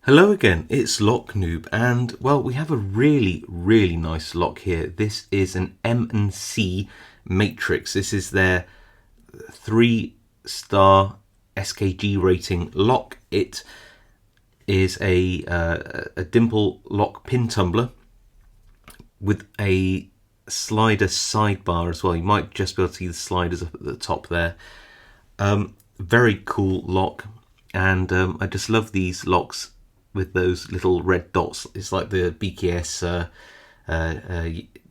Hello again, it's Lock Noob, and well, we have a really nice lock here. This is an M&C Matrix. This is their 3-star SKG rating lock. It is a dimple lock pin tumbler with a slider sidebar as well. You might just be able to see the sliders up at the top there. Very cool lock, and I just love these locks with those little red dots. It's like the BKS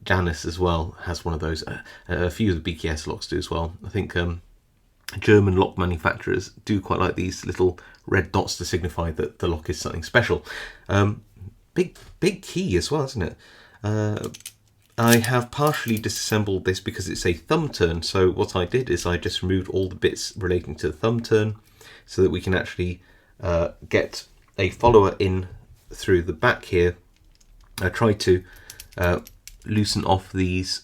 Janus as well has one of those. A few of the BKS locks do as well. I think German lock manufacturers do quite like these little red dots to signify that the lock is something special. Big key as well, isn't it? I have partially disassembled this because it's a thumb turn. So what I did is I just removed all the bits relating to the thumb turn so that we can actually get a follower in through the back here. I tried to loosen off these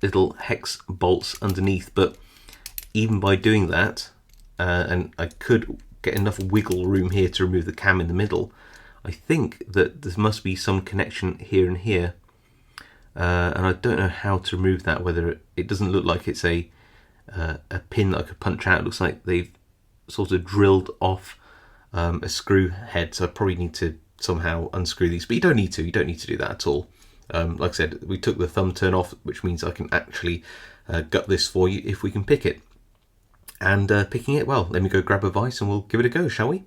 little hex bolts underneath, but even by doing that, and I could get enough wiggle room here to remove the cam in the middle, I think that there must be some connection here and here, and I don't know how to remove that. Whether it doesn't look like it's a pin that I could punch out. It looks like they've sort of drilled off a screw head, so I probably need to somehow unscrew these, but you don't need to do that at all. Like I said, we took the thumb turn off, which means I can actually gut this for you if we can pick it. And picking it, well, let me go grab a vise and we'll give it a go, shall we?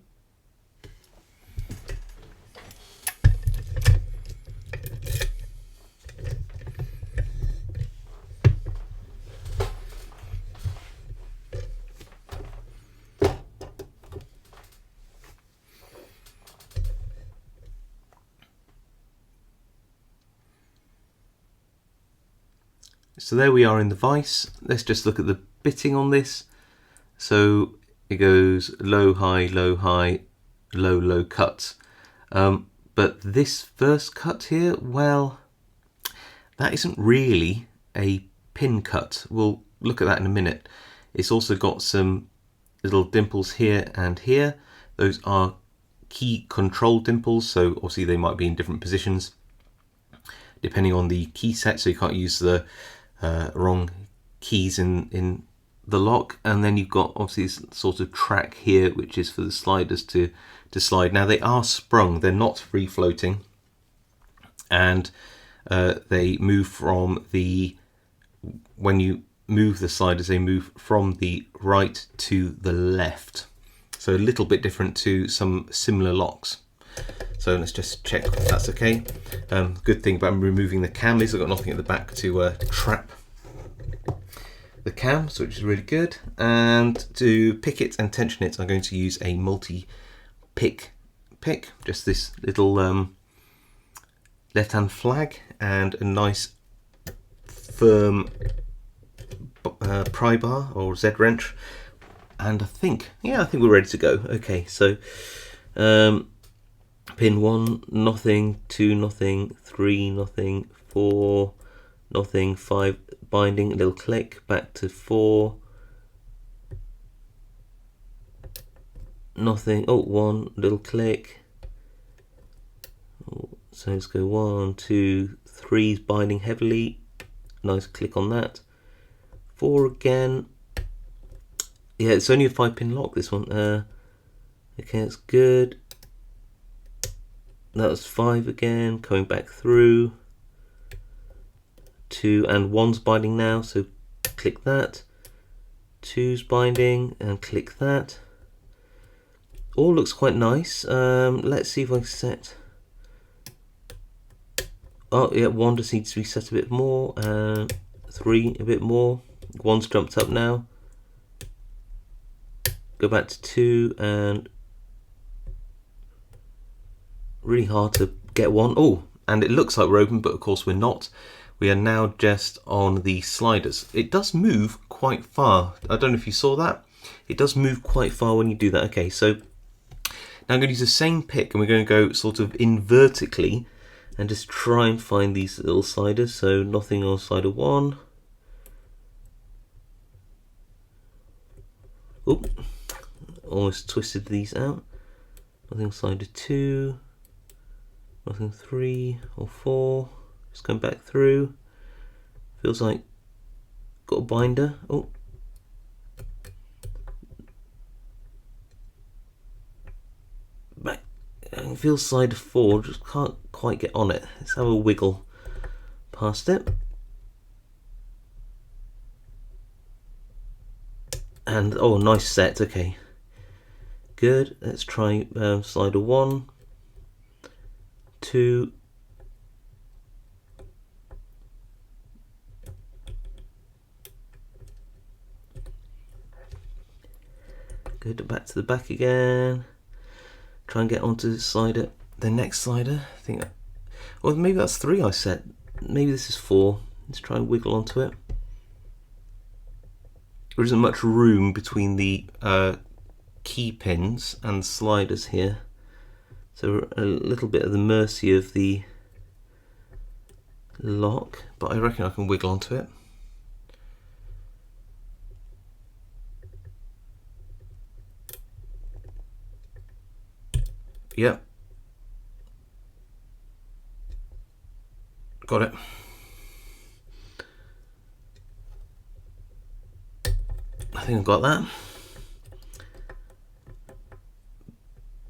So there we are in the vise. Let's just look at the bitting on this. So it goes low, high, low, high, low, low cuts. But this first cut here, well, that isn't really a pin cut. We'll look at that in a minute. It's also got some little dimples here and here. Those are key control dimples, so obviously they might be in different positions depending on the key set, so you can't use the wrong keys in the lock. And then you've got obviously this sort of track here, which is for the sliders to slide. Now they are sprung, they're not free floating, and they move from the, when you move the sliders, they move from the right to the left, so a little bit different to some similar locks. So let's just check if that's okay. Good thing about removing the cam is I've got nothing at the back to trap the cam, so which is really good. And to pick it and tension it, I'm going to use a multi-pick pick, just this little left-hand flag and a nice firm pry bar or Z wrench. And I think we're ready to go. Okay, so pin 1, nothing, 2, nothing, 3, nothing, 4, nothing, 5, binding, a little click, back to 4, nothing, oh, 1, little click. So let's go 1, 2, 3, binding heavily, nice click on that. 4 again. Yeah, it's only a 5-pin lock, this one. Okay, that's good. That was 5 again, coming back through. 2 and 1's binding now, so click that. 2's binding and click that. All looks quite nice. Let's see if I can set. Oh yeah, 1 just needs to be set a bit more. 3 a bit more. 1's jumped up now. Go back to 2 and really hard to get 1. Oh, and it looks like we're open, but of course we're not. We are now just on the sliders. It does move quite far. I don't know if you saw that. It does move quite far when you do that. Okay, so now I'm going to use the same pick and we're going to go sort of in vertically and just try and find these little sliders. So nothing on slider 1. Oop, almost twisted these out. Nothing on slider 2. Nothing 3 or 4. Just going back through. Feels like got a binder. Oh. Back. I feel slider 4. Just can't quite get on it. Let's have a wiggle past it. And oh, nice set. Okay. Good. Let's try slider 1, 2. Good. Back to the back again. Try and get onto the next slider. I think. Well, maybe that's 3 I set. Maybe this is 4. Let's try and wiggle onto it. There isn't much room between the key pins and sliders here, so we're a little bit at the mercy of the lock, but I reckon I can wiggle onto it. Yep, got it. I think I've got that.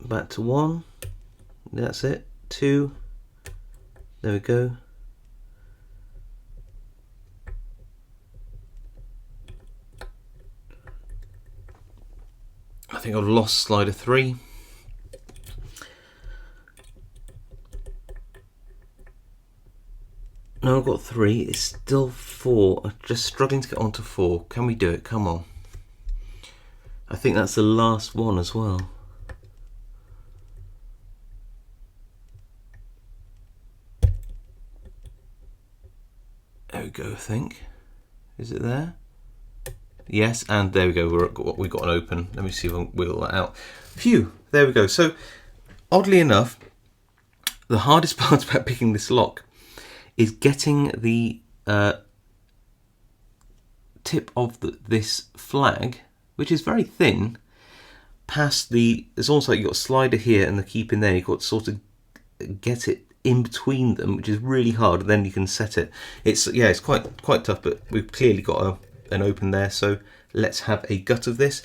Back to 1. That's it. 2. There we go. I think I've lost slider 3. No, I've got 3. It's still 4. I'm just struggling to get onto 4. Can we do it? Come on. I think that's the last one as well. There we go, I think. Is it there? Yes, and there we go. We got an open. Let me see if I can wiggle that out. Phew, there we go. So, oddly enough, the hardest part about picking this lock is getting the tip of this flag, which is very thin, past the. It's almost like you've got a slider here and the key pin there. You've got to sort of get it in between them, which is really hard. Then you can set it. It's quite tough, but we've clearly got an open there. So let's have a gut of this.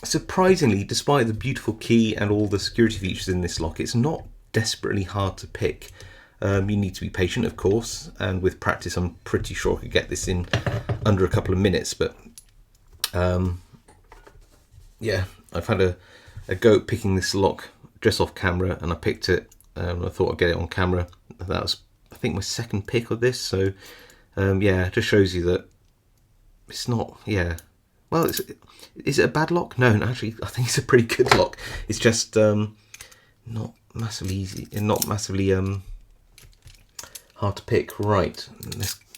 Surprisingly, despite the beautiful key and all the security features in this lock, it's not desperately hard to pick. You need to be patient, of course, and with practice I'm pretty sure I could get this in under a couple of minutes, but yeah, I've had a go at picking this lock just off camera, and I picked it. I thought I'd get it on camera. That was, I think, my second pick of this, so yeah, it just shows you that it's not, yeah, well, is it a bad lock? No, actually, I think it's a pretty good lock. It's just not massively easy, and not massively hard to pick. Right,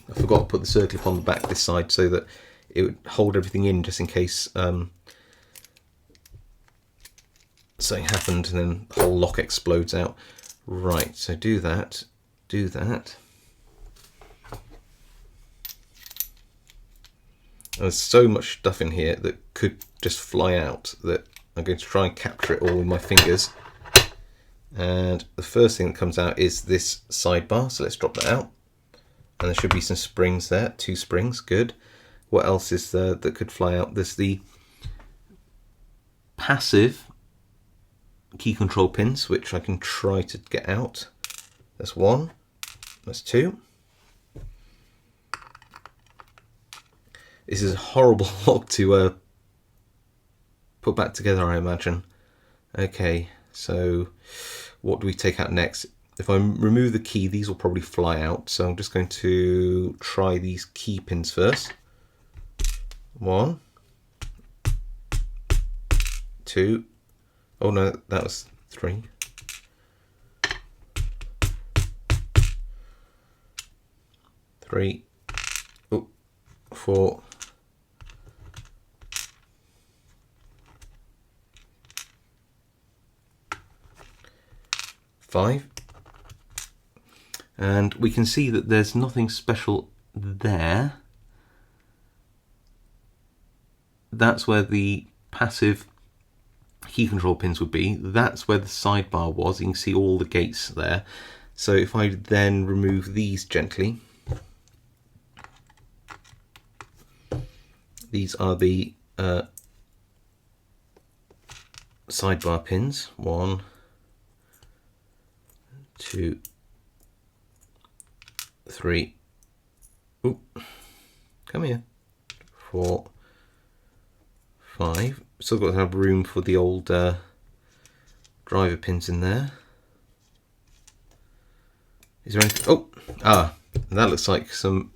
I forgot to put the circlip on the back this side so that it would hold everything in, just in case something happened and then the whole lock explodes out. Right, so do that. There's so much stuff in here that could just fly out that I'm going to try and capture it all with my fingers. And the first thing that comes out is this sidebar, so let's drop that out. And there should be some springs there, 2 springs, good. What else is there that could fly out? There's the passive key control pins, which I can try to get out. That's 1, that's 2. This is a horrible lock to put back together, I imagine. Okay, so what do we take out next? If I remove the key, these will probably fly out, so I'm just going to try these key pins first. 1, 2, oh no, that was 3. 3, oh, 4, 5, and we can see that there's nothing special there. That's where the passive key control pins would be. That's where the sidebar was. You can see all the gates there. So if I then remove these gently, these are the sidebar pins. 1, 2, 3. Oop, come here. 4, 5. Still got to have room for the old driver pins in there. Is there anything? Oh, that looks like an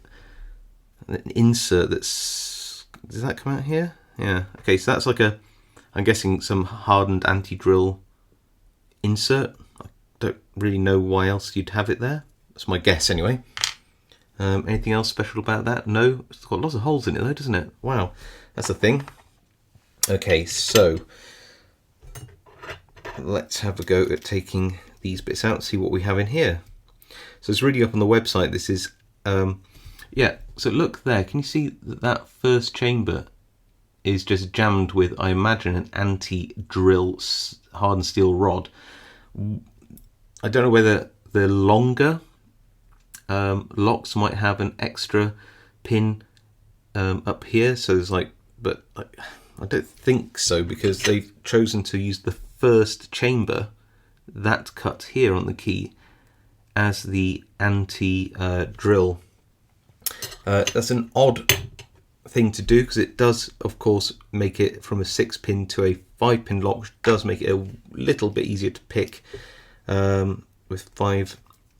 insert that's. Does that come out here? Yeah. Okay, so that's like I'm guessing some hardened anti-drill insert. I don't really know why else you'd have it there. That's my guess anyway. Anything else special about that? No, it's got lots of holes in it though, doesn't it? Wow, that's a thing. Okay, so let's have a go at taking these bits out, see what we have in here. So it's really up on the website. This is, yeah, so look there. Can you see that first chamber is just jammed with, I imagine, an anti-drill hardened steel rod. I don't know whether the longer locks might have an extra pin up here. So there's like, but I don't think so, because they've chosen to use the first chamber, that cut here on the key, as the anti-drill. That's an odd thing to do, because it does, of course, make it from a 6-pin to a 5-pin lock, which does make it a little bit easier to pick with 5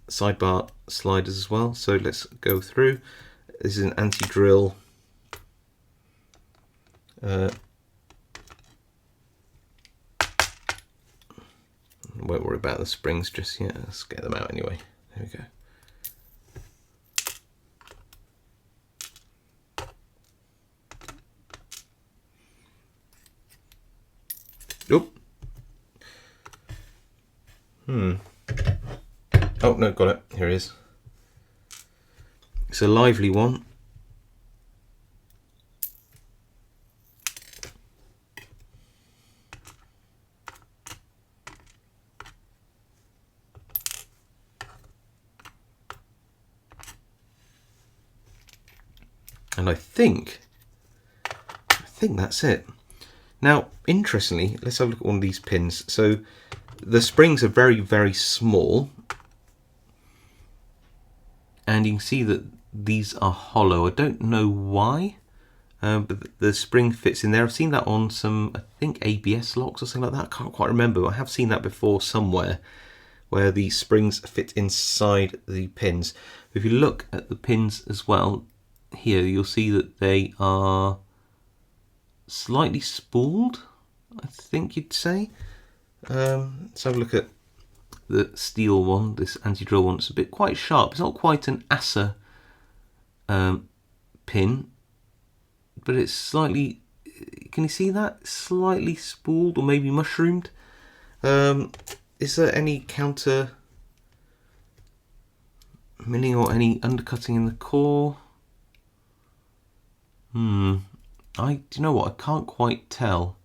sidebar sliders as well. So let's go through. This is an anti-drill. Won't worry about the springs just yet. Let's get them out anyway. There we go. Oop. Oh no, got it. Here it is. It's a lively one. And I think that's it. Now, interestingly, let's have a look at one of these pins. So the springs are very, very small, and you can see that these are hollow. I don't know why, but the spring fits in there. I've seen that on some, I think, ABS locks or something like that. I can't quite remember, but I have seen that before somewhere, where the springs fit inside the pins. If you look at the pins as well, here you'll see that they are slightly spooled, I think you'd say. Let's have a look at the steel one, this anti-drill one. It's a bit quite sharp. It's not quite an Asa pin, but it's slightly, can you see that? Slightly spooled or maybe mushroomed. Is there any counter milling or any undercutting in the core? Do you know what? I can't quite tell.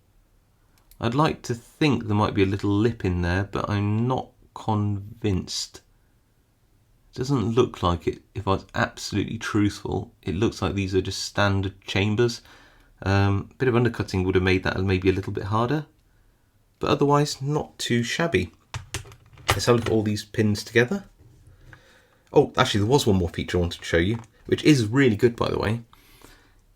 I'd like to think there might be a little lip in there, but I'm not convinced. It doesn't look like it. If I was absolutely truthful, it looks like these are just standard chambers. A bit of undercutting would have made that maybe a little bit harder, but otherwise not too shabby. Let's have a look at all these pins together. Oh, actually there was one more feature I wanted to show you, which is really good, by the way.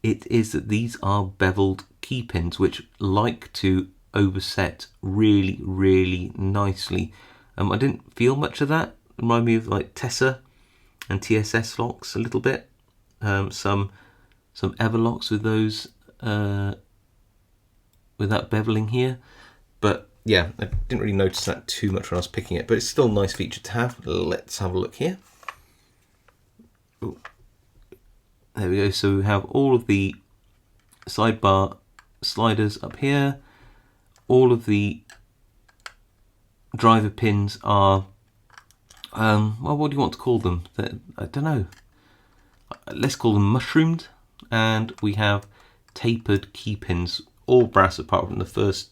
It is that these are beveled key pins, which like to overset really, really nicely. I didn't feel much of that. It reminded me of like Tessa and TSS locks a little bit. Some Everlocks with those with that beveling here. But yeah, I didn't really notice that too much when I was picking it, but it's still a nice feature to have. Let's have a look here. Ooh. There we go. So we have all of the sidebar sliders up here. All of the driver pins are, well, what do you want to call them? I don't know. Let's call them mushroomed. And we have tapered key pins, all brass apart from the first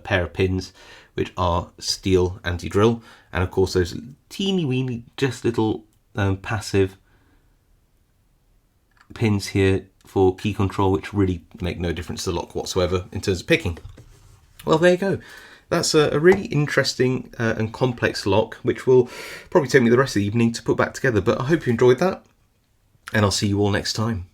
pair of pins, which are steel anti-drill, and of course those teeny weeny, just little passive pins here for key control, which really make no difference to the lock whatsoever in terms of picking. Well, there you go. That's a really interesting and complex lock, which will probably take me the rest of the evening to put back together, but I hope you enjoyed that, and I'll see you all next time.